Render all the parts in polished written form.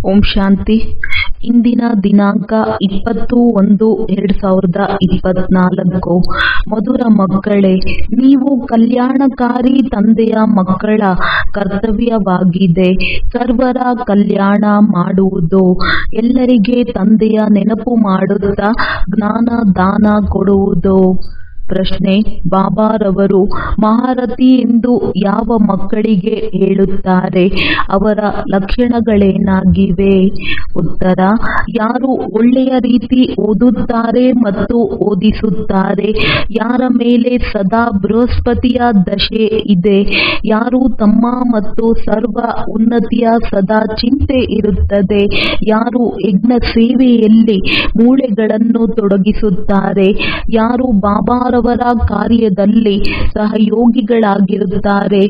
ಓಂ ಶಾಂತಿ. ಇಂದಿನ ದಿನಾಂಕ 20/1/2024. ಮಧುರ ಮಕ್ಕಳೇ, ನೀವು ಕಲ್ಯಾಣಕಾರಿ ತಂದೆಯ ಮಕ್ಕಳ ಕರ್ತವ್ಯವಾಗಿದೆ ಸರ್ವರ ಕಲ್ಯಾಣ ಮಾಡುವುದು. ಎಲ್ಲರಿಗೆ ತಂದೆಯ ನೆನಪು ಮಾಡುತ್ತಾ ಜ್ಞಾನ ದಾನ ಕೊಡುವುದು. ಪ್ರಶ್ನೆ: ಬಾಬಾರವರು ಮಹಾರಥಿ ಎಂದು ಯಾವ ಮಕ್ಕಳಿಗೆ ಹೇಳುತ್ತಾರೆ? ಅವರ ಲಕ್ಷಣಗಳೇನಾಗಿವೆ? ಉತ್ತರ: ಯಾರು ಒಳ್ಳೆಯ ರೀತಿ ಓದುತ್ತಾರೆ ಮತ್ತು ಓದಿಸುತ್ತಾರೆ, ಯಾರ ಮೇಲೆ ಸದಾ ಬೃಹಸ್ಪತಿಯ ದಶೆ ಇದೆ, ಯಾರು ತಮ್ಮ ಮತ್ತು ಸರ್ವ ಉನ್ನತಿಯ ಸದಾ ಚಿಂತೆ ಇರುತ್ತದೆ, ಯಾರು ಯಜ್ಞ ಸೇವೆಯಲ್ಲಿ ಮೂಳೆಗಳನ್ನು ತೊಡಗಿಸುತ್ತಾರೆ, ಯಾರು ಬಾಬಾರವರ ಕಾರ್ಯದಲ್ಲಿ ಸಹಯೋಗಿಗಳಾಗಿರುತ್ತಾರೆ,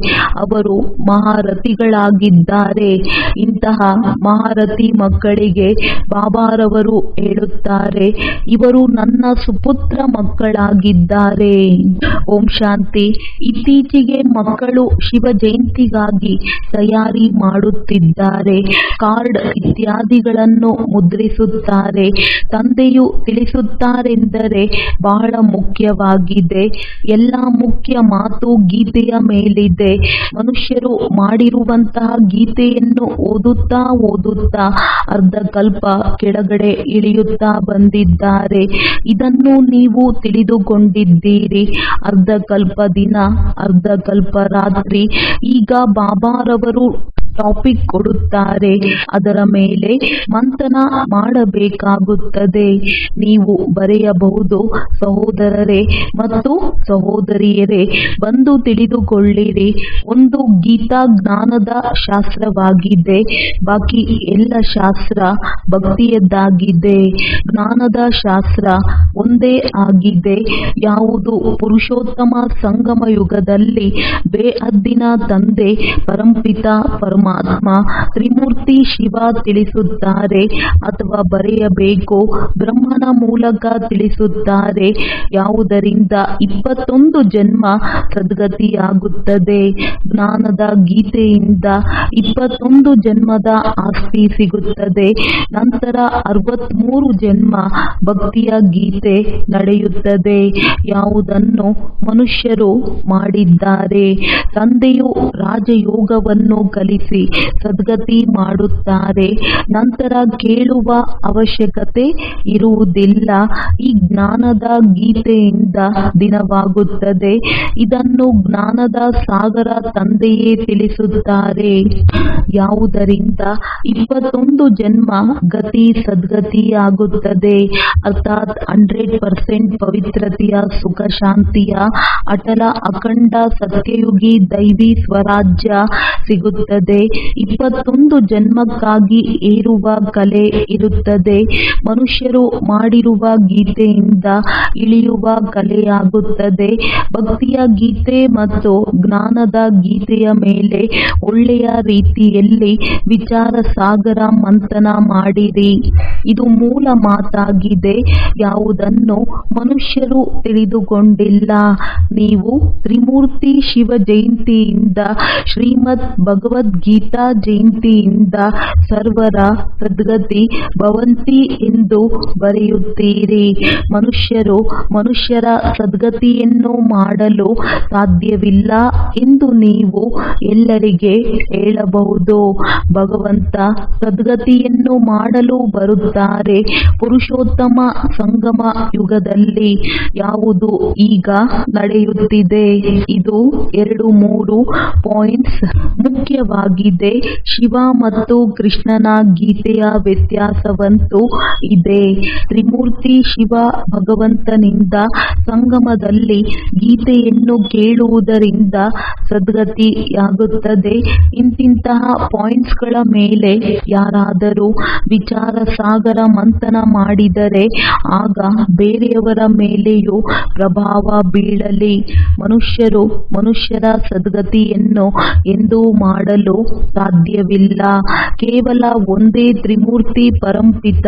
ಅವರು ಮಹಾರಥಿಗಳಾಗಿದ್ದಾರೆ. ಇಂತಹ ಮಹಾರಥಿ ಮಕ್ಕಳಿಗೆ ಬಾಬಾರವರು ಹೇಳುತ್ತಾರೆ, ಇವರು ನನ್ನ ಸುಪುತ್ರ ಮಕ್ಕಳಾಗಿದ್ದಾರೆ. ಓಂ ಶಾಂತಿ. ಇತ್ತೀಚೆಗೆ ಮಕ್ಕಳು ಶಿವ ಜಯಂತಿಗಾಗಿ ತಯಾರಿ ಮಾಡುತ್ತಿದ್ದಾರೆ. ಕಾರ್ಡ್ ಇತ್ಯಾದಿಗಳನ್ನು ಮುದ್ರಿಸುತ್ತಾರೆ. ತಂದೆಯು ತಿಳಿಸುತ್ತಾರೆಂದರೆ ಬಹಳ ಮುಖ್ಯವಾಗಿದೆ. ಎಲ್ಲ ಮುಖ್ಯ ಮಾತು ಗೀತೆಯ ಮೇಲಿದೆ. ಮನುಷ್ಯರು ಮಾಡಿರುವಂತಹ ಗೀತೆಯನ್ನು ಓದುತ್ತಾ ಓದುತ್ತಾ ಅರ್ಧ ಕಲ್ಪ ಕೆಳಗಡೆ ಇಳಿಯುತ್ತಾ ಬಂದಿದ್ದಾರೆ. ಇದನ್ನು ನೀವು ತಿಳಿದುಕೊಂಡಿದ್ದೀರಿ. ಅರ್ಧ ಕಲ್ಪ ದಿನ, ಅರ್ಧ ಕಲ್ಪ ರಾತ್ರಿ. ಈಗ ಬಾಬಾರವರು ಟಾಪಿಕ್ ಕೊಡುತ್ತಾರೆ, ಅದರ ಮೇಲೆ ಮಂಥನ ಮಾಡಬೇಕಾಗುತ್ತದೆ. ನೀವು ಬರೆಯಬಹುದು, ಸಹೋದರರೇ ಮತ್ತು ಸಹೋದರಿಯರೇ, ಬಂದು ತಿಳಿದುಕೊಳ್ಳಿರಿ. ಒಂದು ಗೀತಾ ಜ್ಞಾನದ ಶಾಸ್ತ್ರವಾಗಿದೆ, ಬಾಕಿ ಎಲ್ಲ ಶಾಸ್ತ್ರ ಭಕ್ತಿಯದ್ದಾಗಿದೆ. ಜ್ಞಾನದ ಶಾಸ್ತ್ರ ಒಂದೇ ಆಗಿದೆ. ಯಾವುದು ಪುರುಷೋತ್ತಮ ಸಂಗಮ ಯುಗದಲ್ಲಿ ಬೇಹದ್ದಿನ ತಂದೆ ಪರಂಪಿತ ಪರಮಾತ್ಮ ತ್ರಿಮೂರ್ತಿ ಶಿವ ತಿಳಿಸುತ್ತಾರೆ ಅಥವಾ ಬರೆಯಬೇಕು. ಬ್ರಹ್ಮನ ಮೂಲಕ ತಿಳಿಸುತ್ತಾರೆ. ಯಾವುದರಿಂದ 21 ಜನ್ಮ ಸದ್ಗತಿಯಾಗುತ್ತದೆ. ಜ್ಞಾನದ ಗೀತೆಯಿಂದ 21 ಜನ್ಮದ ಆಸ್ತಿ ಸಿಗುತ್ತದೆ. ನಂತರ 63 ಜನ್ಮ ಭಕ್ತಿಯ ಗೀತೆ ನಡೆಯುತ್ತದೆ. ಯಾವುದನ್ನು ಮನುಷ್ಯರು ಮಾಡಿದ್ದಾರೆ. ತಂದೆಯು ರಾಜಯೋಗವನ್ನು ಕಲಿಸಿ ಸದ್ಗತಿ ಮಾಡುತ್ತಾರೆ. ನಂತರ ಕೇಳುವ ಅವಶ್ಯಕತೆ ಇರುವುದಿಲ್ಲ. ಈ ಜ್ಞಾನದ ಗೀತೆಯಿಂದ ದಿನವಾಗುತ್ತದೆ. ಇದನ್ನು ಜ್ಞಾನದ ಸಾಗರ ತಂದೆಯೇ ತಿಳಿಸುತ್ತಾರೆ. ಯಾವುದರಿಂದ 21 ಜನ್ಮ ಗತಿ ಸದ್ಗತಿಯಾಗುತ್ತದೆ, ಅರ್ಥಾತ್ 100% ಪವಿತ್ರತೆಯ ಸುಖ ಶಾಂತಿಯ ಅಟಲ ಅಖಂಡ ಸತ್ಯಯುಗಿ ದೈವಿ ಸ್ವರಾಜ್ಯ ಸಿಗುತ್ತದೆ. 21 ಜನ್ಮಕ್ಕಾಗಿ ಏರುವ ಕಲೆ ಇರುತ್ತದೆ. ಮನುಷ್ಯರು ಮಾಡಿರುವ ಗೀತೆಯಿಂದ ಇಳಿಯುವ ಕಲೆಯಾಗುತ್ತದೆ. ಭಕ್ತಿಯ ಗೀತೆ ಮತ್ತು ಜ್ಞಾನದ ಗೀತೆಯ ಮೇಲೆ ಒಳ್ಳೆಯ ರೀತಿಯಲ್ಲಿ ವಿಚಾರ ಸಾಗರ ಮಂಥನ ಮಾಡಿರಿ. ಇದು ಮೂಲ ಮಾತಾಗಿದೆ. ಯಾವುದನ್ನು ಮನುಷ್ಯರು ತಿಳಿದುಕೊಂಡಿಲ್ಲ. ನೀವು ತ್ರಿಮೂರ್ತಿ ಶಿವ ಜಯಂತಿಯಿಂದ ಶ್ರೀಮದ್ ಭಗವದ್ಗೀತಾ ಜಯಂತಿಯಿಂದ ಸರ್ವರ ಸದ್ಗತಿ ಭವಂತಿ ಎಂದು ಬರೆಯುತ್ತೀರಿ. ಮನುಷ್ಯರು ಮನುಷ್ಯರ ಸದ್ಗತಿಯನ್ನು ಮಾಡಲು ಸಾಧ್ಯವಿಲ್ಲ ಎಂದು ನೀವು ಎಲ್ಲರಿಗೆ ಹೇಳಬಹುದು. ಭಗವಂತ ಸದ್ಗತಿಯನ್ನು ಮಾಡಲು ಬರುತ್ತಾರೆ ಪುರುಷೋತ್ತಮ ಸಂಗಮ ಯುಗದಲ್ಲಿ. ಯಾವುದು ಈಗ ನಡೆಯುತ್ತಿದೆ? ಇದು 2-3 ಪಾಯಿಂಟ್ಸ್ ಮುಖ್ಯವಾಗಿದೆ. ಶಿವ ಮತ್ತು ಕೃಷ್ಣನ ಗೀತೆಯ ವ್ಯತ್ಯಾಸವಂತೂ ಇದೆ. ತ್ರಿಮೂರ್ತಿ ಶಿವ ಭಗವಂತನಿಂದ ಸಂಗಮದಲ್ಲಿ ಗೀತೆಯನ್ನು ಕೇಳುವುದರಿಂದ ಸದ್ಗತಿಯಾಗುತ್ತದೆ. ಇಂತಿಂತಹ ಪಾಯಿಂಟ್ಸ್ಗಳ ಮೇಲೆ ಯಾರಾದರೂ ವಿಚಾರ ಸಾಗರ ಮಂಥನ ಮಾಡಿದರೆ ಆಗ ಬೇರೆಯವರ ಮೇಲೆಯೂ ಪ್ರಭಾವ ಬೀಳಲಿ. ಮನುಷ್ಯರು ಮನುಷ್ಯರ ಸದ್ಗತಿಯನ್ನು ಎಂದೂ ಮಾಡಲು ಸಾಧ್ಯವಿಲ್ಲ. ಕೇವಲ ಒಂದೇ ತ್ರಿಮೂರ್ತಿ ಪರಂಪಿತ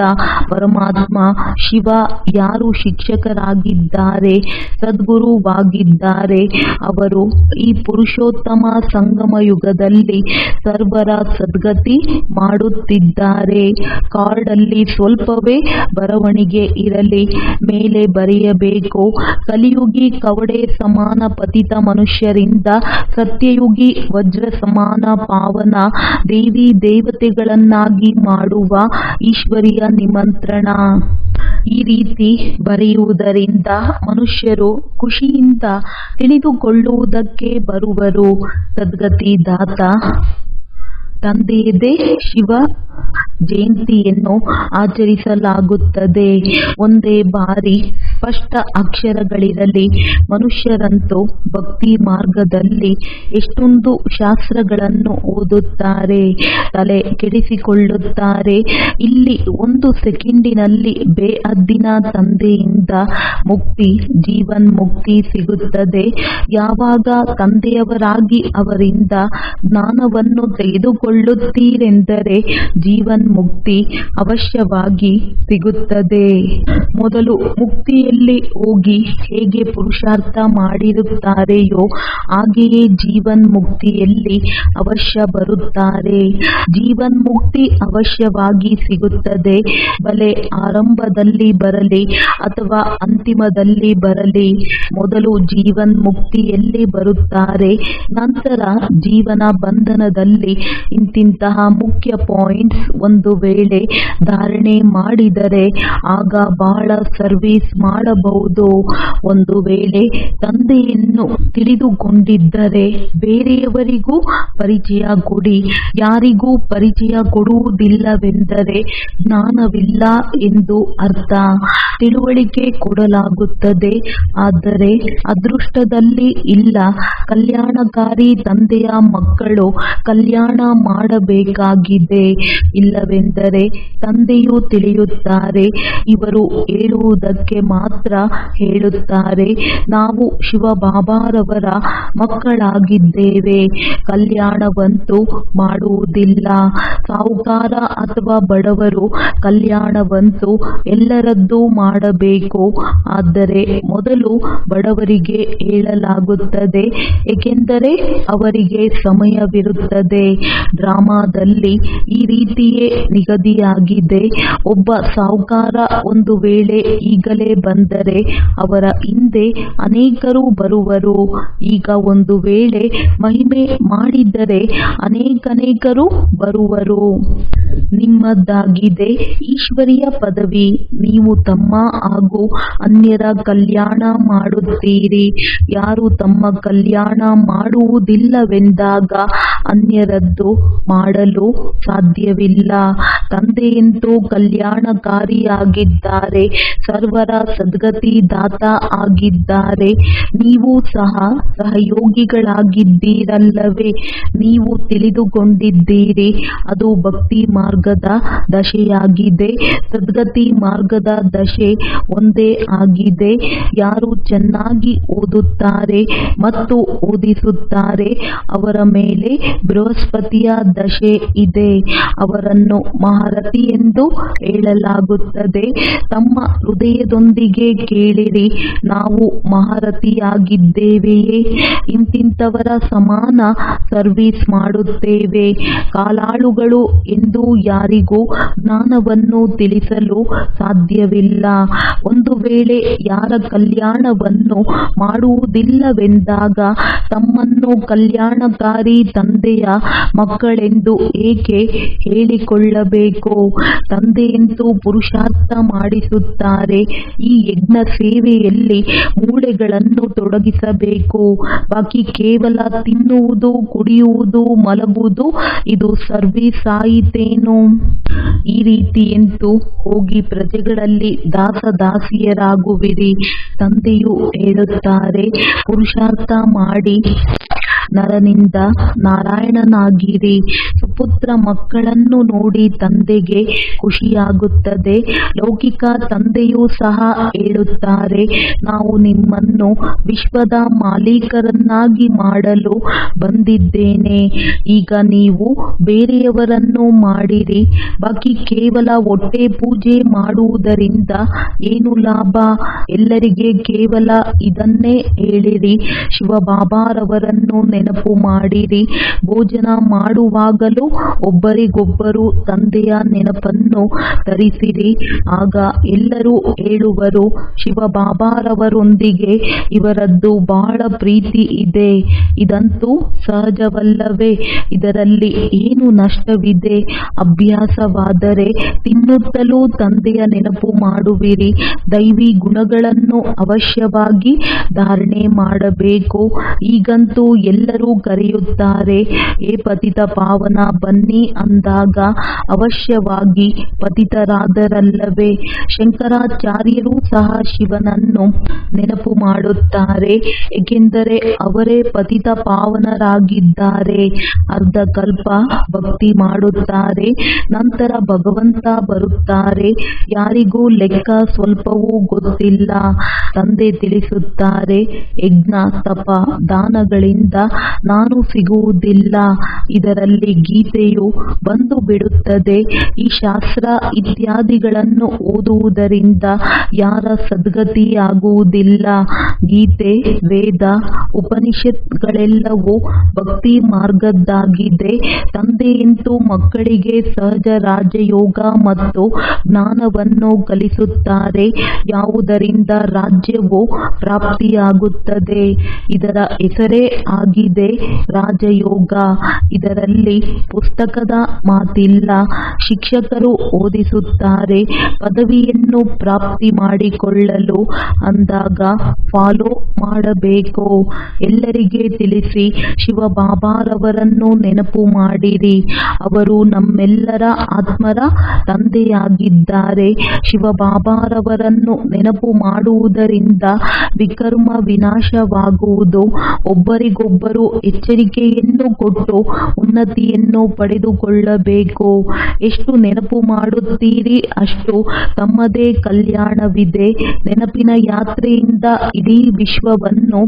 ಪರಮಾತ್ಮ ಶಿವ ಯಾರು ಶಿಕ್ಷಕರಾಗಿದ್ದಾರೆ, ಸದ್ಗುರುವಾಗಿದ್ದಾರೆ, ಅವರು ಈ ಪುರುಷೋತ್ತಮ ಸಂಗಮ ಯುಗದಲ್ಲಿ ಸರ್ವರ ಸದ್ಗತಿ ಮಾಡುತ್ತಿದ್ದಾರೆ. ಕಾರ್ಡಲ್ಲಿ ಸ್ವಲ್ಪವೇ ಬರವಣಿಗೆ ಇರಲಿ, ಮೇಲೆ ಬರೆಯಬೇಕು: ಕಲಿಯುಗಿ ಕವಡೆ ಸಮಾನ ಪತಿತ ಮನುಷ್ಯರಿಂದ ಸತ್ಯಯುಗಿ ವಜ್ರ ಸಮಾನ ಪಾವನ ದೇವಿ ದೇವತೆಗಳನ್ನಾಗಿ ಮಾಡುವ ಈಶ್ವರಿಯ ನಿಮಂತ್ರಣ. ಈ ರೀತಿ ಬರೆಯುವುದರಿಂದ ಮನುಷ್ಯರು ಖುಷಿಯಿಂದ ತಿಳಿದುಕೊಳ್ಳುವುದಕ್ಕೆ ಬರುವರು. ಸದ್ಗತಿದಾತ ತಂದೆಯದೇ ಶಿವ ಜಯಂತಿಯನ್ನು ಆಚರಿಸಲಾಗುತ್ತದೆ. ಒಂದೇ ಬಾರಿ ಸ್ಪಷ್ಟ ಅಕ್ಷರಗಳಿರಲಿ. ಮನುಷ್ಯರಂತೂ ಭಕ್ತಿ ಮಾರ್ಗದಲ್ಲಿ ಎಷ್ಟೊಂದು ಶಾಸ್ತ್ರಗಳನ್ನು ಓದುತ್ತಾರೆ, ತಲೆ ಕೆಡಿಸಿಕೊಳ್ಳುತ್ತಾರೆ. ಇಲ್ಲಿ 1 ಸೆಕೆಂಡಿನಲ್ಲಿ ಬೇಅದ್ದಿನ ತಂದೆಯಿಂದ ಮುಕ್ತಿ, ಜೀವನ್ ಮುಕ್ತಿ ಸಿಗುತ್ತದೆ. ಯಾವಾಗ ತಂದೆಯವರಾಗಿ ಅವರಿಂದ ಜ್ಞಾನವನ್ನು ತೆಗೆದುಕೊಳ್ಳುತ್ತೀರೆಂದರೆ ಜೀವನ್ ಮುಕ್ತಿ ಅವಶ್ಯವಾಗಿ ಸಿಗುತ್ತದೆ. ಮೊದಲು ಮುಕ್ತಿಯಲ್ಲಿ ಹೋಗಿ ಹೇಗೆ ಪುರುಷಾರ್ಥ ಮಾಡಿರುತ್ತಾರೆಯೋ ಹಾಗೆಯೇ ಜೀವನ್ ಮುಕ್ತಿಯಲ್ಲಿ ಅವಶ್ಯ ಬರುತ್ತಾರೆ. ಜೀವನ್ ಮುಕ್ತಿ ಅವಶ್ಯವಾಗಿ ಸಿಗುತ್ತದೆ. ಬಲೆ ಆರಂಭದಲ್ಲಿ ಬರಲಿ ಅಥವಾ ಅಂತಿಮದಲ್ಲಿ ಬರಲಿ, ಮೊದಲು ಜೀವನ್ ಮುಕ್ತಿಯಲ್ಲಿ ಬರುತ್ತಾರೆ. ನಂತರ ಜೀವನ ಬಂಧನದಲ್ಲಿ ಇಂತಿಂತಹ ಮುಖ್ಯ ಪಾಯಿಂಟ್ಸ್ ಒಂದು ವೇಳೆ ಧಾರಣೆ ಮಾಡಿದರೆ ಆಗ ಬಹಳ ಸರ್ವಿಸ್ ಮಾಡಬಹುದು. ಒಂದು ವೇಳೆ ತಂದೆಯನ್ನು ತಿಳಿದುಕೊಂಡಿದ್ದರೆ ಬೇರೆಯವರಿಗೂ ಪರಿಚಯ ಕೊಡಿ. ಯಾರಿಗೂ ಪರಿಚಯ ಕೊಡುವುದಿಲ್ಲವೆಂದರೆ ಜ್ಞಾನವಿಲ್ಲ ಎಂದು ಅರ್ಥ. ತಿಳುವಳಿಕೆ ಕೊಡಲಾಗುತ್ತದೆ, ಆದರೆ ಅದೃಷ್ಟದಲ್ಲಿ ಇಲ್ಲ. ಕಲ್ಯಾಣಕಾರಿ ತಂದೆಯ ಮಕ್ಕಳು ಕಲ್ಯಾಣ ಮಾಡಬೇಕಾಗಿದೆ. ಇಲ್ಲವೆಂದರೆ ತಂದೆಯು ತಿಳಿಯುತ್ತಾರೆ, ಇವರು ಹೇಳುವುದಕ್ಕೆ ಮಾತ್ರ ಹೇಳುತ್ತಾರೆ. ನಾವು ಶಿವಬಾಬಾರವರ ಮಕ್ಕಳಾಗಿದ್ದೇವೆ, ಕಲ್ಯಾಣವಂತೂ ಮಾಡುವುದಿಲ್ಲ. ಸಾಹುಕಾರ ಅಥವಾ ಬಡವರು ಕಲ್ಯಾಣವಂತೂ ಎಲ್ಲರದ್ದೂ ಮಾಡಬೇಕು. ಆದರೆ ಮೊದಲು ಬಡವರಿಗೆ ಹೇಳಲಾಗುತ್ತದೆ, ಏಕೆಂದರೆ ಅವರಿಗೆ ಸಮಯವಿರುತ್ತದೆ. ಡ್ರಾಮಾದಲ್ಲಿ ಈ ರೀತಿಯೇ ನಿಗದಿಯಾಗಿದೆ. ಒಬ್ಬ ಸಾಹುಕಾರ ಒಂದು ವೇಳೆ ಈಗಲೇ ಬಂದರೆ ಅವರ ಹಿಂದೆ ಅನೇಕರು ಬರುವರು. ಈಗ ಒಂದು ವೇಳೆ ಮಹಿಮೆ ಮಾಡಿದರೆ ಅನೇಕರು ಬರುವರು. ನಿಮ್ಮದಾಗಿದೆ ಈಶ್ವರೀಯ ಪದವಿ. ನೀವು ತಮ್ಮ ಹಾಗೂ ಅನ್ಯರ ಕಲ್ಯಾಣ ಮಾಡುತ್ತೀರಿ. ಯಾರು ತಮ್ಮ ಕಲ್ಯಾಣ ಮಾಡುವುದಿಲ್ಲವೆಂದಾಗ ಅನ್ಯರದ್ದು ಮಾಡಲು ಸಾಧ್ಯವಿಲ್ಲ. ತಂದೆಯಂತೂ ಕಲ್ಯಾಣಕಾರಿಯಾಗಿದ್ದಾರೆ, ಸರ್ವರ ಸದ್ಗತಿದಾತ ಆಗಿದ್ದಾರೆ. ನೀವು ಸಹ ಸಹಯೋಗಿಗಳಾಗಿದ್ದೀರಲ್ಲವೇ? ನೀವು ತಿಳಿದುಕೊಂಡಿದ್ದೀರಿ, ಅದು ಭಕ್ತಿ ಮಾರ್ಗದ ದಶೆಯಾಗಿದೆ. ಸದ್ಗತಿ ಮಾರ್ಗದ ದಶೆ ಒಂದೇ ಆಗಿದೆ. ಯಾರು ಚೆನ್ನಾಗಿ ಓದುತ್ತಾರೆ ಮತ್ತು ಓದಿಸುತ್ತಾರೆ ಅವರ ಮೇಲೆ ಬೃಹಸ್ಪತಿಯ ದಶೆ ಇದೆ. ಅವರನ್ನು ಮಹಾರಥಿ ಎಂದು ಹೇಳಲಾಗುತ್ತದೆ. ತಮ್ಮ ಹೃದಯದೊಂದಿಗೆ ಕೇಳಿರಿ, ನಾವು ಮಹಾರಥಿಯಾಗಿದ್ದೇವೆಯೇ? ಇಂತಿಂತವರ ಸಮಾನ ಸರ್ವಿಸ್ ಮಾಡುತ್ತೇವೆ. ಕಾಲಾಳುಗಳು ಎಂದು ಯಾರಿಗೂ ಜ್ಞಾನವನ್ನು ತಿಳಿಸಲು ಸಾಧ್ಯವಿಲ್ಲ. ಒಂದು ವೇಳೆ ಯಾರ ಕಲ್ಯಾಣವನ್ನು ಮಾಡುವುದಿಲ್ಲವೆಂದಾಗ ತಮ್ಮನ್ನು ಕಲ್ಯಾಣಕಾರಿ ತಂದೆಯ ಮಕ್ಕಳೆಂದು ಏಕೆ ಹೇಳಿಕೊಳ್ಳಬೇಕು? ತಂದೆಯಂತೂ ಪುರುಷಾರ್ಥ ಮಾಡಿಸುತ್ತಾರೆ. ಈ ಯಜ್ಞ ಸೇವೆಯಲ್ಲಿ ಮೂಳೆಗಳನ್ನು ತೊಡಗಿಸಬೇಕು. ಬಾಕಿ ಕೇವಲ ತಿನ್ನುವುದು, ಕುಡಿಯುವುದು, ಮಲಗುವುದು ಇದು ಸರ್ವಿಸ್ ಆಯಿತೇನು? ಈ ರೀತಿಯಂತೂ ಹೋಗಿ ಪ್ರಜೆಗಳಲ್ಲಿ ದಾಸದಾಸಿಯರಾಗುವಿರಿ. ತಂದೆಯು ಹೇಳುತ್ತಾರೆ, ಪುರುಷಾರ್ಥ ಮಾಡಿ ನರನಿಂದ ನಾರಾಯಣನಾಗಿರಿ. ಸುಪುತ್ರ ಮಕ್ಕಳನ್ನು ನೋಡಿ ತಂದೆಗೆ ಖುಷಿಯಾಗುತ್ತದೆ. ಲೌಕಿಕ ತಂದೆಯೂ ಸಹ ಹೇಳುತ್ತಾರೆ, ನಾವು ನಿಮ್ಮನ್ನು ವಿಶ್ವದ ಮಾಲೀಕರನ್ನಾಗಿ ಮಾಡಲು ಬಂದಿದ್ದೇನೆ. ಈಗ ನೀವು ಬೇರೆಯವರನ್ನು ಮಾಡಿರಿ, ಬಾಕಿ ಕೇವಲ ಹೊಟ್ಟೆ ಪೂಜೆ ಮಾಡುವುದರಿಂದ ಏನು ಲಾಭ? ಎಲ್ಲರಿಗೆ ಕೇವಲ ಇದನ್ನೇ ಹೇಳಿರಿ, ಶಿವಬಾಬಾರವರನ್ನು ನೆನಪು ಮಾಡಿರಿ. ಭೋಜನ ಮಾಡುವಾಗಲೂ ಒಬ್ಬರಿಗೊಬ್ಬರು ತಂದೆಯ ನೆನಪನ್ನು ತರಿಸಿರಿ. ಆಗ ಎಲ್ಲರೂ ಹೇಳುವರು, ಶಿವಬಾಬಾರವರೊಂದಿಗೆ ಇವರದ್ದು ಬಹಳ ಪ್ರೀತಿ ಇದೆ. ಇದಂತೂ ಸಹಜವಲ್ಲವೇ? ಇದರಲ್ಲಿ ಏನು ನಷ್ಟವಿದೆ? ಅಭ್ಯಾಸವಾದರೆ ತಿನ್ನುತ್ತಲೂ ತಂದೆಯ ನೆನಪು ಮಾಡುವಿರಿ. ದೈವಿ ಗುಣಗಳನ್ನು ಅವಶ್ಯವಾಗಿ ಧಾರಣೆ ಮಾಡಬೇಕು. ಈಗಂತೂ ಎಲ್ಲರೂ ಕರೆಯುತ್ತಾರೆ, ಏ ಪತಿತ ಪಾವನ ಬನ್ನಿ ಅಂದಾಗ ಅವಶ್ಯವಾಗಿ ಪತಿತರಾದರಲ್ಲವೇ? ಶಂಕರಾಚಾರ್ಯರು ಸಹ ಶಿವನನ್ನು ನೆನಪು ಮಾಡುತ್ತಾರೆ, ಏಕೆಂದರೆ ಅವರೇ ಪತಿತ ಪಾವನರಾಗಿದ್ದಾರೆ. ಅರ್ಧಕಲ್ಪ ಭಕ್ತಿ ಮಾಡುತ್ತಾರೆ, ನಂತರ ಭಗವಂತ ಬರುತ್ತಾರೆ. ಯಾರಿಗೂ ಲೆಕ್ಕ ಸ್ವಲ್ಪವೂ ಗೊತ್ತಿಲ್ಲ. ತಂದೆ ತಿಳಿಸುತ್ತಾರೆ, ಯಜ್ಞ ತಪ ದಾನಗಳಿಂದ ನಾನು ಸಿಗುವುದಿಲ್ಲ. ಇದರಲ್ಲಿ ಗೀತೆಯು ಬಂದು ಬಿಡುತ್ತದೆ. ಈ ಶಾಸ್ತ್ರ ಇತ್ಯಾದಿಗಳನ್ನು ಓದುವುದರಿಂದ ಯಾರ ಸದ್ಗತಿಯಾಗುವುದಿಲ್ಲ. ಗೀತೆ, ವೇದ, ಉಪನಿಷತ್ಗಳೆಲ್ಲವೂ ಭಕ್ತಿ ಮಾರ್ಗದ್ದಾಗಿದೆ. ತಂದೆಯಂತೂ ಮಕ್ಕಳಿಗೆ ಸಹಜ ರಾಜಯೋಗ ಮತ್ತು ಜ್ಞಾನವನ್ನು ಕಲಿಸುತ್ತಾರೆ, ಯಾವುದರಿಂದ ರಾಜ್ಯವು ಪ್ರಾಪ್ತಿಯಾಗುತ್ತದೆ. ಇದರ ಹೆಸರೇ ಆಗಿದೆ ರಾಜಯೋಗ. ಇದರಲ್ಲಿ ಪುಸ್ತಕದ ಮಾತಿಲ್ಲ. ಶಿಕ್ಷಕರು ಓದಿಸುತ್ತಾರೆ. ಪದವಿಯನ್ನು ಪ್ರಾಪ್ತಿ ಮಾಡಿಕೊಳ್ಳಲು ಅಂದಾಗ ಫಾಲೋ ಮಾಡಬೇಕು. ಎಲ್ಲರಿಗೆ ತಿಳಿಸಿ, ಶಿವಬಾಬಾರವರನ್ನು ನೆನಪು ಮಾಡಿರಿ. ಅವರು ನಮ್ಮೆಲ್ಲರ ಆತ್ಮರ ತಂದೆಯಾಗಿದ್ದಾರೆ. ಶಿವಬಾಬಾರವರನ್ನು ನೆನಪು ಮಾಡುವುದರಿಂದ ವಿಕರ್ಮ ವಿನಾಶವಾಗುವುದು. ಒಬ್ಬರಿಗೊಬ್ಬರು ಎಚ್ಚರಿಕೆಯನ್ನು ಕೊಟ್ಟು ಉನ್ನತಿಯನ್ನು ಪಡೆದುಕೊಳ್ಳಬೇಕು. ಎಷ್ಟು ನೆನಪು ಮಾಡುತ್ತೀರಿ ಅಷ್ಟು ತಮ್ಮದೇ ಕಲ್ಯಾಣವಿದೆ. ನೆನಪಿನ ಯಾತ್ರೆಯಿಂದ ಇಡೀ ವಿಶ್ವವನ್ನು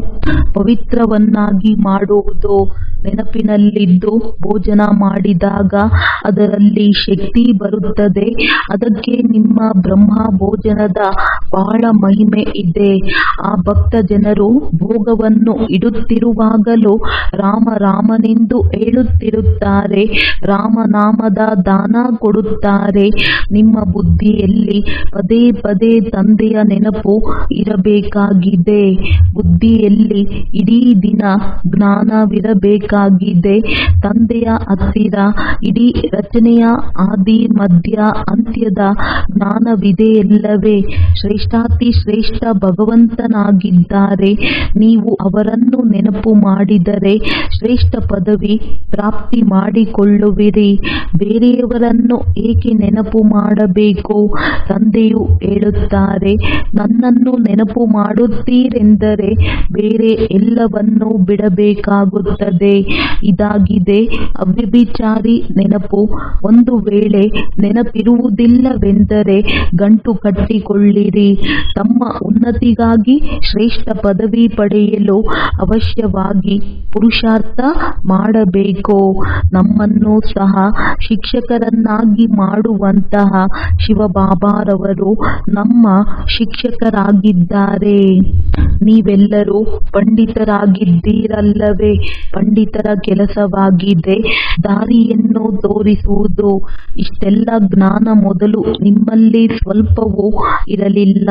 ಪವಿತ್ರವನ್ನಾಗಿ ಮಾಡುವುದು. ನೆನಪಿನಲ್ಲಿದ್ದು ಭೋಜನ ಮಾಡಿದಾಗ ಅದರಲ್ಲಿ ಶಕ್ತಿ ಬರುತ್ತದೆ. ಅದಕ್ಕೆ ನಿಮ್ಮ ಬ್ರಹ್ಮ ಭೋಜನದ ಬಹಳ ಮಹಿಮೆ ಇದೆ. ಆ ಭಕ್ತ ಜನರು ಭೋಗವನ್ನು ಇಡುತ್ತಿರುವಾಗಲೂ ರಾಮ ರಾಮನೆಂದು ಹೇಳುತ್ತಿರುತ್ತಾರೆ. ರಾಮನಾಮದ ದಾನ ಕೊಡುತ್ತಾರೆ. ನಿಮ್ಮ ಬುದ್ಧಿಯಲ್ಲಿ ಪದೇ ಪದೇ ತಂದೆಯ ನೆನಪು ಇರಬೇಕಾಗಿದೆ. ಬುದ್ಧಿಯಲ್ಲಿ ಇಡೀ ದಿನ ಜ್ಞಾನವಿರಬೇಕಾಗಿದೆ. ತಂದೆಯ ಹತ್ತಿರ ಇಡೀ ರಚನೆಯ ಆದಿ ಮಧ್ಯ ಅಂತ್ಯದ ಜ್ಞಾನವಿದೆಯಲ್ಲವೇ? ಶ್ರೇಷ್ಠಾತಿ ಶ್ರೇಷ್ಠ ಭಗವಂತನಾಗಿದ್ದಾರೆ. ನೀವು ಅವರನ್ನು ನೆನಪು ಮಾಡಿದರೆ ಶ್ರೇಷ್ಠ ಪದವಿ ಪ್ರಾಪ್ತಿ ಮಾಡಿಕೊಳ್ಳುವಿರಿ. ಬೇರೆಯವರನ್ನು ಏಕೆ ನೆನಪು ಮಾಡಬೇಕು? ತಂದೆಯು ಹೇಳುತ್ತಾರೆ, ನನ್ನನ್ನು ನೆನಪು ಮಾಡುತ್ತೀರೆಂದರೆ ಬೇರೆ ಎಲ್ಲವನ್ನೂ ಬಿಡಬೇಕಾಗುತ್ತದೆ. ಇದಾಗಿದೆ ಅವ್ಯಭಿಚಾರಿ ನೆನಪು. ಒಂದು ವೇಳೆ ನೆನಪಿರುವುದಿಲ್ಲವೆಂದರೆ ಗಂಟು ಕಟ್ಟಿಕೊಳ್ಳಿರಿ. ತಮ್ಮ ಉನ್ನತಿಗಾಗಿ ಶ್ರೇಷ್ಠ ಪದವಿ ಪಡೆಯಲು ಅವಶ್ಯವಾಗಿ ಪುರುಷಾರ್ಥ ಮಾಡಬೇಕು. ನಮ್ಮನ್ನು ಸಹ ಶಿಕ್ಷಕರನ್ನಾಗಿ ಮಾಡುವಂತಹ ಶಿವಬಾಬಾರವರು ನಮ್ಮ ಶಿಕ್ಷಕರಾಗಿದ್ದಾರೆ. ನೀವೆಲ್ಲರೂ ಪಂಡಿತರಾಗಿದ್ದೀರಲ್ಲವೇ? ಪಂಡಿತರ ಕೆಲಸವಾಗಿದೆ ದಾರಿಯನ್ನು ತೋರಿಸುವುದು. ಇಷ್ಟೆಲ್ಲ ಜ್ಞಾನ ಮೊದಲು ನಿಮ್ಮಲ್ಲಿ ಸ್ವಲ್ಪವೂ ಇರಲಿಲ್ಲ.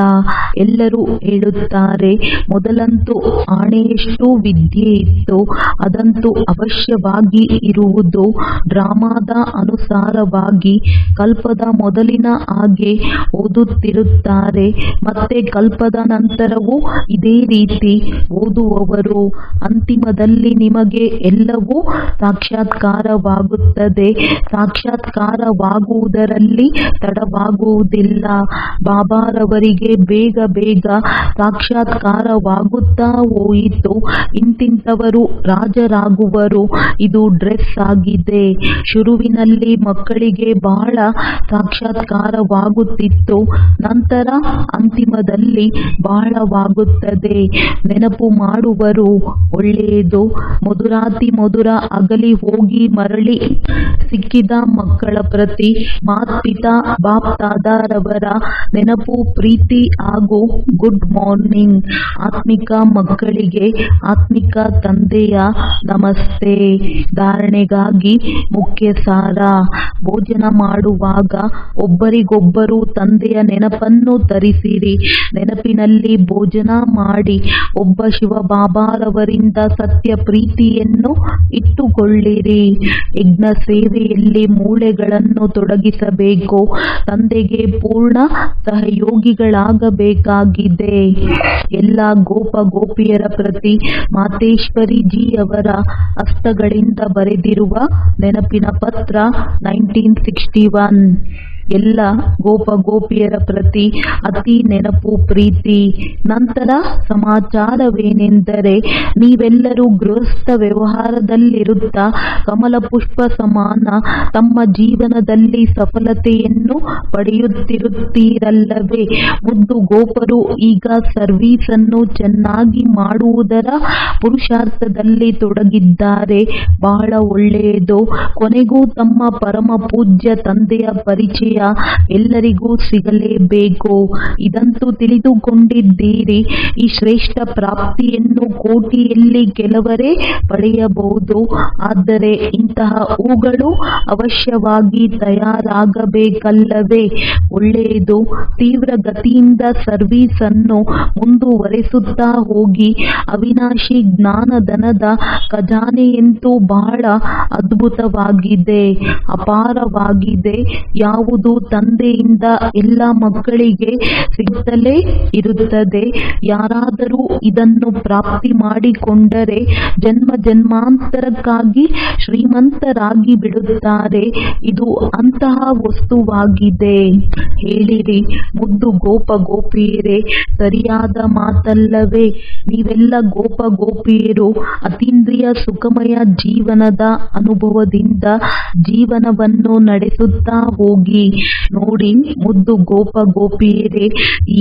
ಎಲ್ಲರೂ ಹೇಳುತ್ತಾರೆ, ಮೊದಲಂತೂ ಆಣೆಯಷ್ಟು ವಿದ್ಯೆ ಇತ್ತು. ಅದಂತೂ ಅವಶ್ಯವಾಗಿ ಇರುವುದು. ಡ್ರಾಮಾದ ಅನುಸಾರವಾಗಿ ಕಲ್ಪದ ಮೊದಲಿನ ಹಾಗೆ ಓದುತ್ತಿರುತ್ತಾರೆ. ಮತ್ತೆ ಕಲ್ಪದ ನಂತರವೂ ಇದೇ ರೀತಿ ಓದುವವರು. ಅಂತಿಮದಲ್ಲಿ ನಿಮಗೆ ಎಲ್ಲವೂ ಸಾಕ್ಷಾತ್ಕಾರವಾಗುತ್ತದೆ. ಸಾಕ್ಷಾತ್ಕಾರವಾಗುವುದರಲ್ಲಿ ತಡವಾಗುವುದಿಲ್ಲ. ಬಾಬಾರವರಿಗೆ ಬೇಗ ಬೇಗ ಸಾಕ್ಷಾತ್ಕಾರವಾಗುತ್ತಾ ಹೋಯಿತು. ಇಂತಿಂಥವರು ಅವರು ರಾಜರಾಗುವರು. ಇದು ಡ್ರೆಸ್ ಆಗಿದೆ. ಶುರುವಿನಲ್ಲಿ ಮಕ್ಕಳಿಗೆ ಬಹಳ ಸಾಕ್ಷಾತ್ಕಾರವಾಗುತ್ತಿತ್ತು, ನಂತರ ಅಂತಿಮದಲ್ಲಿ ಬಹಳವಾಗುತ್ತದೆ. ನೆನಪು ಮಾಡುವರು. ಒಳ್ಳೆಯದು. ಮಧುರಾತಿ ಮಧುರ ಅಗಲಿ ಹೋಗಿ ಮರಳಿ ಸಿಕ್ಕಿದ ಮಕ್ಕಳ ಪ್ರತಿ ಮಾತ್ಪಿತಾ ಬಾಪ್ ದಾದಾರವರ ನೆನಪು, ಪ್ರೀತಿ ಹಾಗೂ ಗುಡ್ ಮಾರ್ನಿಂಗ್. ಆತ್ಮಿಕ ಮಕ್ಕಳಿಗೆ ಆತ್ಮಿಕ ತಂದೆಯ ನಮಸ್ತೆ. ಧಾರಣೆಗಾಗಿ ಮುಖ್ಯ ಸಾರ. ಭೋಜನ ಮಾಡುವಾಗ ಒಬ್ಬರಿಗೊಬ್ಬರು ತಂದೆಯ ನೆನಪನ್ನು ತರಿಸಿರಿ. ನೆನಪಿನಲ್ಲಿ ಭೋಜನ ಮಾಡಿ. ಒಬ್ಬ ಶಿವಬಾಬಾರವರಿಂದ ಸತ್ಯ ಪ್ರೀತಿಯನ್ನು ಇಟ್ಟುಕೊಳ್ಳಿರಿ. ಯಜ್ಞ ಸೇವೆಯಲ್ಲಿ ಮೂಳೆಗಳನ್ನು ತೊಡಗಿಸಬೇಕು. ತಂದೆಗೆ ಪೂರ್ಣ ಸಹಯೋಗಿಗಳಾಗಬೇಕಾಗಿದೆ. ಎಲ್ಲ ಗೋಪ ಗೋಪಿಯರ ಪ್ರತಿ ಮಾತೇಶ್ವರಿ ಜಿಯವರ ಹಸ್ತಗಳಿಂದ ಬರೆದಿರುವ ನೆನಪಿನ ಪತ್ರ 1961. ಎಲ್ಲ ಗೋಪ ಗೋಪಿಯರ ಪ್ರತಿ ಅತಿ ನೆನಪು, ಪ್ರೀತಿ. ನಂತರ ಸಮಾಚಾರವೇನೆಂದರೆ, ನೀವೆಲ್ಲರೂ ಗೃಹಸ್ಥ ವ್ಯವಹಾರದಲ್ಲಿರುತ್ತಾ ಕಮಲ ಪುಷ್ಪ ಸಮಾನ ತಮ್ಮ ಜೀವನದಲ್ಲಿ ಸಫಲತೆಯನ್ನು ಪಡೆಯುತ್ತಿರುತ್ತೀರಲ್ಲವೇ. ಮುದ್ದು ಗೋಪರು ಈಗ ಸರ್ವೀಸನ್ನು ಚೆನ್ನಾಗಿ ಮಾಡುವುದರ ಪುರುಷಾರ್ಥದಲ್ಲಿ ತೊಡಗಿದ್ದಾರೆ. ಬಹಳ ಒಳ್ಳೆಯದು. ಕೊನೆಗೂ ತಮ್ಮ ಪರಮ ಪೂಜ್ಯ ತಂದೆಯ ಪರಿಚಯ ಎಲ್ಲರಿಗೂ ಸಿಗಲೇಬೇಕು. ಇದಂತೂ ತಿಳಿದುಕೊಂಡಿದ್ದೀರಿ. ಈ ಶ್ರೇಷ್ಠ ಪ್ರಾಪ್ತಿಯನ್ನು ಕೋಟಿಯಲ್ಲಿ ಕೆಲವರೇ ಪಡೆಯಬಹುದು. ಆದರೆ ಇಂತಹ ಹೂಗಳು ಅವಶ್ಯವಾಗಿ ತಯಾರಾಗಬೇಕಲ್ಲವೇ. ಒಳ್ಳೆಯದು. ತೀವ್ರ ಗತಿಯಿಂದ ಸರ್ವೀಸ್ ಅನ್ನು ಮುಂದುವರೆಸುತ್ತಾ ಹೋಗಿ. ಅವಿನಾಶಿ ಜ್ಞಾನಧನದ ಖಜಾನೆಯಂತೂ ಬಹಳ ಅದ್ಭುತವಾಗಿದೆ, ಅಪಾರವಾಗಿದೆ. ಯಾವುದು ತಂದೆಯಿಂದ ಎಲ್ಲ ಮಕ್ಕಳಿಗೆ ಸಿಗುತ್ತಲೇ ಇರುತ್ತದೆ. ಯಾರಾದರೂ ಇದನ್ನು ಪ್ರಾಪ್ತಿ ಮಾಡಿಕೊಂಡರೆ ಜನ್ಮ ಜನ್ಮಾಂತರಕ್ಕಾಗಿ ಶ್ರೀಮಂತರಾಗಿ ಬಿಡುತ್ತಾರೆ. ಇದು ಅಂತಹ ವಸ್ತುವಾಗಿದೆ. ಹೇಳಿರಿ, ಮುದ್ದು ಗೋಪ ಗೋಪಿಯರೇ, ಸರಿಯಾದ ಮಾತಲ್ಲವೇ. ನೀವೆಲ್ಲ ಗೋಪ ಗೋಪಿಯರು ಅತೀಂದ್ರಿಯ ಸುಖಮಯ ಜೀವನದ ಅನುಭವದಿಂದ ಜೀವನವನ್ನು ನಡೆಸುತ್ತಾ ಹೋಗಿ. ನೋಡಿ ಮುದ್ದು ಗೋಪ ಗೋಪಿಯರೇ,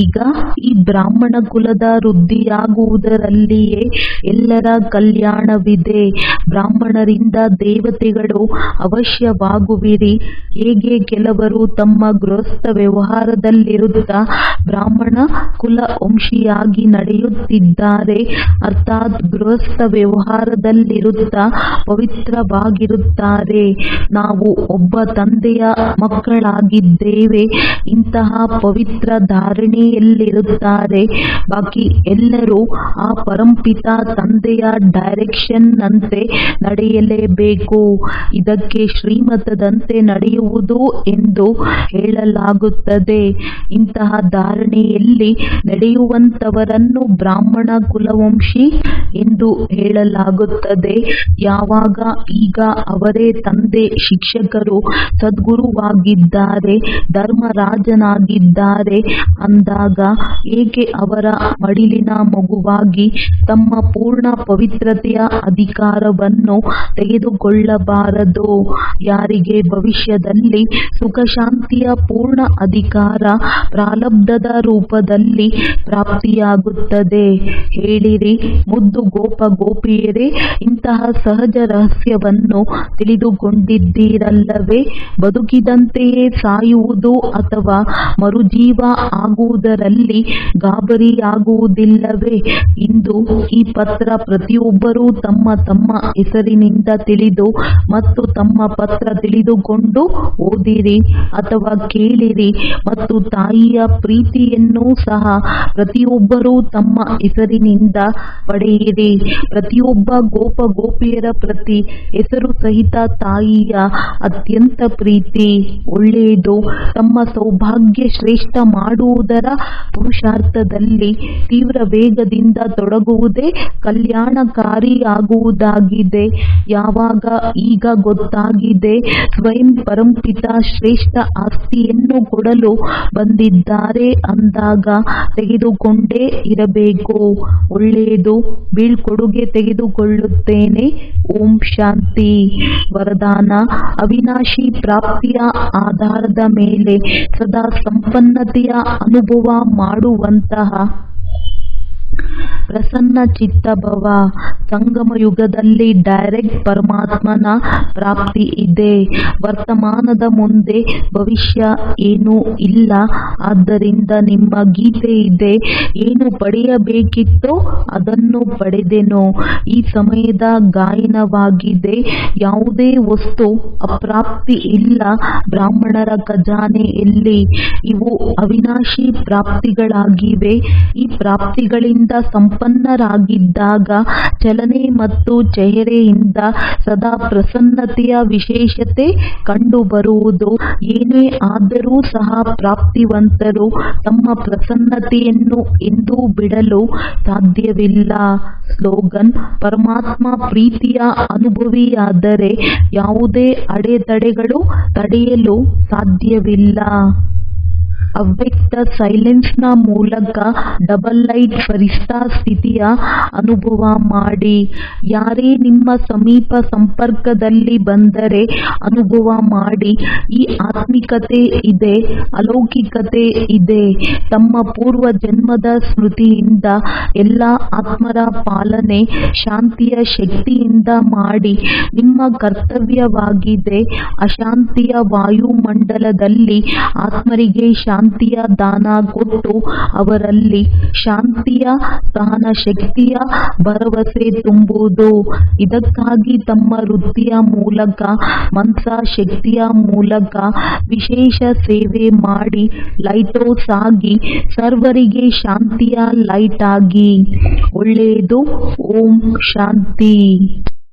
ಈಗ ಈ ಬ್ರಾಹ್ಮಣ ಕುಲದ ವೃದ್ಧಿಯಾಗುವುದರಲ್ಲಿಯೇ ಎಲ್ಲರ ಕಲ್ಯಾಣವಿದೆ. ಬ್ರಾಹ್ಮಣರಿಂದ ದೇವತೆಗಳು ಅವಶ್ಯವಾಗುವಿರಿ. ಹೇಗೆ ಕೆಲವರು ತಮ್ಮ ಗೃಹಸ್ಥ ವ್ಯವಹಾರದಲ್ಲಿರುತ್ತಾ ಬ್ರಾಹ್ಮಣ ಕುಲ ವಂಶಿಯಾಗಿ ನಡೆಯುತ್ತಿದ್ದಾರೆ, ಅರ್ಥಾತ್ ಗೃಹಸ್ಥ ವ್ಯವಹಾರದಲ್ಲಿರುತ್ತಾ ಪವಿತ್ರವಾಗಿರುತ್ತಾರೆ. ನಾವು ಒಬ್ಬ ತಂದೆಯ ಮಕ್ಕಳಾಗಿದ್ದೇವೆ. ಇಂತಹ ಪವಿತ್ರ ಧಾರಣೆಯಲ್ಲಿರುತ್ತಾರೆ. ಬಾಕಿ ಎಲ್ಲರೂ ಆ ಪರಂಪಿತ ತಂದೆಯ ಡೈರೆಕ್ಷನ್ ನಂತೆ ನಡೆಯಲೇಬೇಕು. ಇದಕ್ಕೆ ಶ್ರೀಮತದಂತೆ ನಡೆಯುವುದು ಎಂದು ಹೇಳಲಾಗುತ್ತದೆ. ಇಂತಹ ಧಾರಣೆಯಲ್ಲಿ ನಡೆಯುವಂತವರನ್ನು ಬ್ರಾಹ್ಮಣ ಕುಲವಂಶಿ ಎಂದು ಹೇಳಲಾಗುತ್ತದೆ. ಯಾವಾಗ ಈಗ ಅವರೇ ತಂದೆ, ಶಿಕ್ಷಕರು, ಸದ್ಗುರುವಾಗಿದ್ದಾರೆ, ಧರ್ಮರಾಜನಾಗಿದ್ದಾರೆ ಅಂದಾಗ ಏಕೆ ಅವರ ಮಡಿಲಿನ ಮಗುವಾಗಿ ತಮ್ಮ ಪೂರ್ಣ ಪವಿತ್ರತೆಯ ಅಧಿಕಾರವನ್ನು ತೆಗೆದುಕೊಳ್ಳಬಾರದು. ಯಾರಿಗೆ ಭವಿಷ್ಯದಲ್ಲಿ ಸುಖ ಶಾಂತಿಯ ಪೂರ್ಣ ಅಧಿಕಾರ ಪ್ರಾರಬ್ಧದ ರೂಪದಲ್ಲಿ ಪ್ರಾಪ್ತಿಯಾಗುತ್ತದೆ. ಹೇಳಿರಿ, ಮುದ್ದು ಗೋಪ ಗೋಪಿಯರೇ, ಇಂತಹ ಸಹಜ ರಹಸ್ಯವನ್ನು ತಿಳಿದುಕೊಂಡಿದ್ದೀರಲ್ಲವೇ. ಬದುಕಿದಂತೆಯೇ ಸಾಯುವುದು ಅಥವಾ ಮರುಜೀವ ಆಗುವುದರಲ್ಲಿ ಗಾಬರಿಯಾಗುವುದಿಲ್ಲವೇ. ಇಂದು ಈ ಪತ್ರ ಪ್ರತಿಯೊಬ್ಬರೂ ತಮ್ಮ ತಮ್ಮ ಹೆಸರಿನಿಂದ ತಿಳಿದು ಮತ್ತು ತಮ್ಮ ಪತ್ರ ತಿಳಿದುಕೊಂಡು ಓದಿರಿ ಅಥವಾ ಕೇಳಿರಿ. ಮತ್ತು ತಾಯಿಯ ಪ್ರೀತಿಯನ್ನೂ ಸಹ ಪ್ರತಿಯೊಬ್ಬರೂ ತಮ್ಮ ಹೆಸರಿನಿಂದ ಪಡೆಯಿರಿ. ಪ್ರತಿಯೊಬ್ಬ ಗೋಪ ಗೋಪಿಯರ ಪ್ರತಿ ಹೆಸರು ಸಹಿತ ತಾಯಿಯ ಅತ್ಯಂತ ಪ್ರೀತಿ. ಒಳ್ಳೆಯ ಒಳ್ಳೆಯದು. ತಮ್ಮ ಸೌಭಾಗ್ಯ ಶ್ರೇಷ್ಠ ಮಾಡುವುದರ ಪುರುಷಾರ್ಥದಲ್ಲಿ ತೀವ್ರ ವೇಗದಿಂದ ತೊಡಗುವುದೇ ಕಲ್ಯಾಣಕಾರಿಯಾಗುವುದಾಗಿದೆ. ಯಾವಾಗ ಈಗ ಗೊತ್ತಾಗಿದೆ ಸ್ವಯಂ ಪರಂಪಿತ ಶ್ರೇಷ್ಠ ಆಸ್ತಿಯನ್ನು ಕೊಡಲು ಬಂದಿದ್ದಾರೆ ಅಂದಾಗ ತೆಗೆದುಕೊಂಡೇ ಇರಬೇಕು. ಒಳ್ಳೆಯದು, ಬೀಳ್ಕೊಡುಗೆ ತೆಗೆದುಕೊಳ್ಳುತ್ತೇನೆ. ಓಂ ಶಾಂತಿ. ವರದಾನ: ಅವಿನಾಶಿ ಪ್ರಾಪ್ತಿಯ ಆಧಾರದ ಮೇಲೆ ಸದಾ ಸಂಪನ್ನತೆಯ ಅನುಭವ ಮಾಡುವಂತಹ ಪ್ರಸನ್ನ ಚಿತ್ತಭವ. ಸಂಗಮ ಯುಗದಲ್ಲಿ ಡೈರೆಕ್ಟ್ ಪರಮಾತ್ಮನ ಪ್ರಾಪ್ತಿ ಇದೆ. ವರ್ತಮಾನದ ಮುಂದೆ ಭವಿಷ್ಯ ಏನೂ ಇಲ್ಲ. ಆದ್ದರಿಂದ ನಿಮ್ಮ ಗೀತೆ ಇದೆ, ಏನು ಪಡೆಯಬೇಕಿತ್ತೋ ಅದನ್ನು ಪಡೆದೆನು. ಈ ಸಮಯದ ಗಾಯನವಾಗಿದೆ. ಯಾವುದೇ ವಸ್ತು ಅಪ್ರಾಪ್ತಿ ಇಲ್ಲ. ಬ್ರಾಹ್ಮಣರ ಖಜಾನೆ ಎಲ್ಲಿ? ಇವು ಅವಿನಾಶಿ ಪ್ರಾಪ್ತಿಗಳಾಗಿವೆ. ಈ ಪ್ರಾಪ್ತಿಗಳಿಂದ ಸಂಪನ್ನರಾಗಿದ್ದಾಗ ಚಲನೆ ಮತ್ತು ಚೆಹರೆಯಿಂದ ಸದಾ ಪ್ರಸನ್ನತೆಯ ವಿಶೇಷತೆ ಕಂಡುಬರುವುದು. ಏನೇ ಆದರೂ ಸಹ ಪ್ರಾಪ್ತಿವಂತರು ತಮ್ಮ ಪ್ರಸನ್ನತೆಯನ್ನು ಎಂದೂ ಬಿಡಲು ಸಾಧ್ಯವಿಲ್ಲ. ಸ್ಲೋಗನ್: ಪರಮಾತ್ಮ ಪ್ರೀತಿಯ ಅನುಭವಿಯಾದರೆ ಯಾವುದೇ ಅಡೆತಡೆಗಳು ತಡೆಯಲು ಸಾಧ್ಯವಿಲ್ಲ. ಅವ್ಯಕ್ತ ಸೈಲೆನ್ಸ್ನ ಮೂಲಕ ಡಬಲ್ ಲೈಟ್ ಫರಿಷ್ಠಾ ಸ್ಥಿತಿಯ ಅನುಭವ ಮಾಡಿ. ಯಾರೇ ನಿಮ್ಮ ಸಮೀಪ ಸಂಪರ್ಕದಲ್ಲಿ ಬಂದರೆ ಅನುಭವ ಮಾಡಿ. ಈ ಆತ್ಮಿಕತೆ ಇದೆ, ಅಲೌಕಿಕತೆ ಇದೆ. ತಮ್ಮ ಪೂರ್ವ ಜನ್ಮದ ಸ್ಮೃತಿಯಿಂದ ಎಲ್ಲ ಆತ್ಮರ ಪಾಲನೆ ಶಾಂತಿಯ ಶಕ್ತಿಯಿಂದ ಮಾಡಿ. ನಿಮ್ಮ ಕರ್ತವ್ಯವಾಗಿದೆ. ಅಶಾಂತಿಯ ವಾಯುಮಂಡಲದಲ್ಲಿ ಆತ್ಮರಿಗೆ ಶಾಂತಿಯ ದಾನ ಕೊಟ್ಟು ಅವರಲ್ಲಿ ಶಾಂತಿಯ ಸಹನ ಶಕ್ತಿಯ ಭರವಸೆ ತುಂಬುವುದು. ಇದಕ್ಕಾಗಿ ತಮ್ಮ ವೃತ್ತಿಯ ಮೂಲಕ, ಮನಸಾ ಶಕ್ತಿಯ ಮೂಲಕ ವಿಶೇಷ ಸೇವೆ ಮಾಡಿ ಲೈಟ್ ಹೌಸ್ ಆಗಿ ಸರ್ವರಿಗೆ ಶಾಂತಿಯ ಲೈಟ್ ಆಗಿ. ಒಳ್ಳೆಯದು. ಓಂ ಶಾಂತಿ.